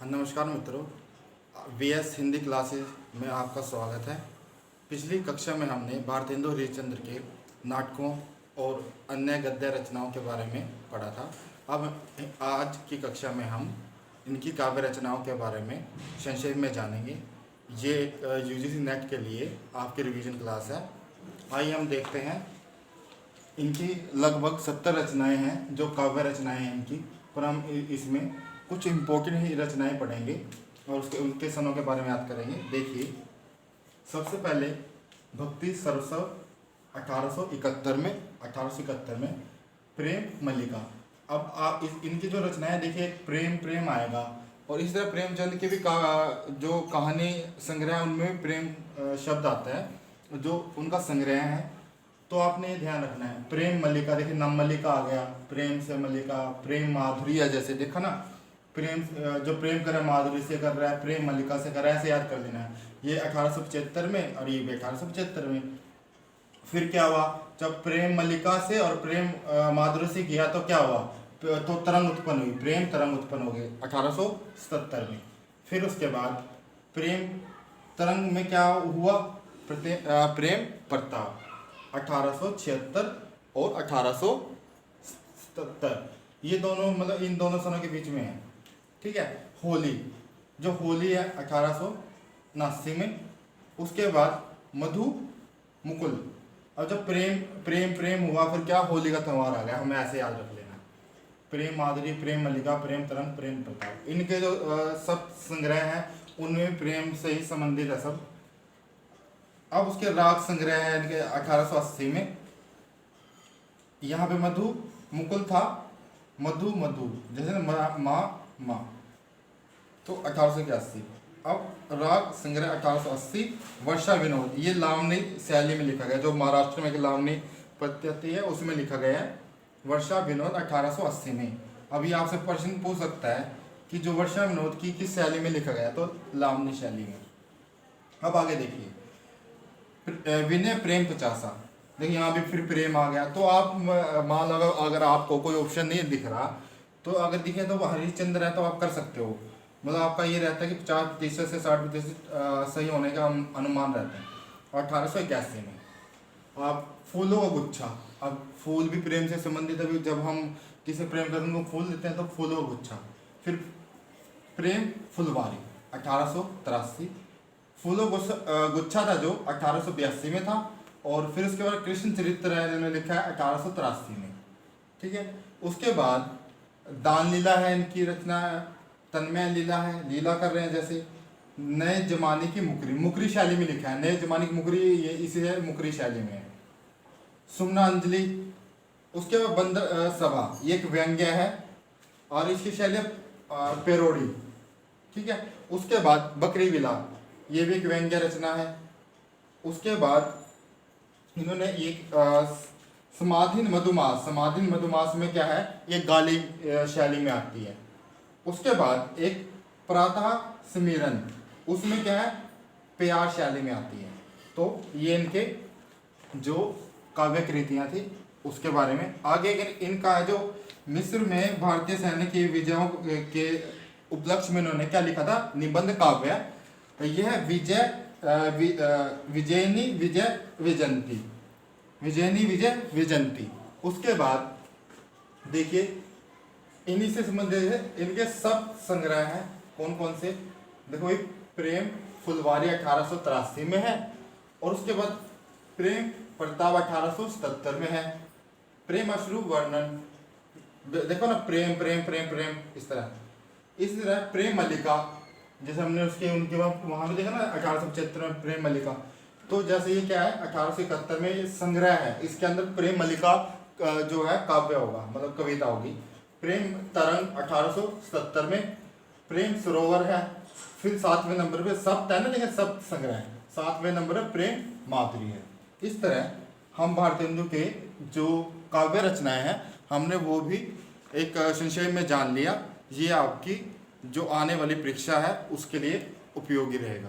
नमस्कार मित्रों, VS Hindi classes में आपका स्वागत है। पिछली कक्षा में हमने भारतेंदु हरिश्चंद्र के नाटकों और अन्य गद्य रचनाओं के बारे में पढ़ा था। अब आज की कक्षा में हम इनकी काव्य रचनाओं के बारे में संक्षेप में जानेंगे। ये एक यूजीसी नेट के लिए आपकी रिवीजन क्लास है। आइए हम देखते हैं। इनकी लगभग 70 रचनाएँ हैं जो काव्य रचनाएँ हैं इनकी, पर हम इसमें कुछ इम्पोर्टेंट ही रचनाएं पढ़ेंगे और उनके सनों के बारे में याद करेंगे। देखिए, सबसे पहले भक्ति सरस्व 1871 में प्रेम मल्लिका। अब आप इनकी जो रचनाएं देखिए, प्रेम प्रेम आएगा और इस तरह प्रेमचंद के भी जो कहानी संग्रह उनमें प्रेम शब्द आता है जो उनका संग्रह है। तो आपने ये ध्यान रखना है। प्रेम मल्लिका, देखिए नम मल्लिका आ गया, प्रेम से मल्लिका, प्रेम माधुरी है, जैसे देखा ना, प्रेम जो प्रेम कर रहा है माधुरी से कर रहा है, प्रेम मल्लिका से कर रहा है, ऐसे याद कर लेना है। ये 1875 में और ये भी 1875 में। फिर क्या हुआ, जब प्रेम मल्लिका से और प्रेम माधुरी से किया तो क्या हुआ, तो तरंग उत्पन्न हुई, प्रेम तरंग उत्पन्न हो गई 1877 में। फिर उसके बाद प्रेम तरंग में क्या हुआ, प्रेम प्रताप 1876 और 1877। ये दोनों मतलब इन दोनों सनों के बीच में है। ठीक है। होली, जो होली है 1879 में। उसके बाद मधु मुकुल। अब जब प्रेम प्रेम प्रेम हुआ, फिर क्या, होली का त्यौहार आ गया। हमें ऐसे याद रख लेना। प्रेम माधुरी, प्रेम मल्लिका, प्रेम तरंग, प्रेम प्रताप, इनके जो सब संग्रह हैं उनमें प्रेम से ही संबंधित है सब। अब उसके राग संग्रह है इनके 1880 में। यहाँ पे मधु मुकुल था, मधु मधु जैसे माँ, तो 1881। अब राग संग्रह 1880 वर्षा विनोद, ये लावनी शैली में लिखा गया, जो महाराष्ट्र में लावनी पद्धति है उसमें लिखा गया है। वर्षा विनोद 1880 में। अभी आपसे प्रश्न पूछ सकता है कि जो वर्षा विनोद की किस शैली में लिखा गया, तो लावनी शैली में। अब आगे देखिए, विनय प्रेम 50। देखिए यहाँ भी फिर प्रेम आ गया। तो आप मान लो अगर आपको कोई ऑप्शन नहीं दिख रहा, तो अगर दिखे तो हरिश्चंद्र है तो आप कर सकते हो। मतलब आपका ये रहता है कि 50% से 60% सही होने का अनुमान रहता है। और 1881 में आप फूलों का गुच्छा। अब फूल भी प्रेम से संबंधित है, जब हम किसी प्रेम करते हैं फूल देते हैं तो फूलों का गुच्छा। फिर प्रेम फुलवारी 1883। फूलों गुच्छा था जो 1882 में था। और फिर उसके बाद कृष्ण चरित्र है जिन्होंने लिखा है 1883 में। ठीक है। उसके बाद दान लीला है इनकी रचना, तन्मय लीला है, लीला कर रहे हैं जैसे। नए जमाने की मुकरी, मुकरी शैली में लिखा है। नए जमाने की मुकरी, ये इसी है मुकरी शैली में है। सुमना अंजलि। उसके बाद बंदर सभा, ये एक व्यंग्य है और इसकी शैली पेरोडी। ठीक है। उसके बाद बकरी विलाप, ये भी एक व्यंग्य रचना है। उसके बाद इन्होंने एक समाधीन मधुमास, समाधीन मधुमास में क्या है, ये गाली शैली में आती है। उसके बाद एक प्रातः स्मिरन, उसमें क्या है, प्यार शैली में आती है। तो ये इनके जो काव्य कृतियाँ थी उसके बारे में। आगे इनका जो मिस्र में भारतीय सैन्य की विजयों के उपलक्ष्य में इन्होंने क्या लिखा था, निबंध काव्य। यह विजयनी विजय विजंती, विजयनी विजय विजंती। उसके बाद देखिए इन्हीं से संबंधित है इनके सब संग्रह हैं। कौन कौन से, देखो ये प्रेम फुलवारी 1883 में है। और उसके बाद प्रेम प्रताप 1877 में है। प्रेम अश्रु वर्णन, देखो ना, प्रेम प्रेम प्रेम प्रेम, इस तरह प्रेम मल्लिका, जैसे हमने उसके उनके वहाँ पे देखा ना 1875 में प्रेम मल्लिका। तो जैसे ये क्या है 1871 में ये संग्रह है, इसके अंदर प्रेम मल्लिका जो है काव्य होगा, मतलब कविता होगी। प्रेम तरंग 1877 में। प्रेम सरोवर है। फिर 7वें नंबर पे सप्त है ना, देखिए सप्त संग्रह है। 7वें नंबर पे प्रेम माधुरी है। इस तरह हम भारतेंदु के जो काव्य रचनाएं हैं हमने वो भी एक संक्षेप में जान लिया। ये आपकी जो आने वाली परीक्षा है उसके लिए उपयोगी रहेगा।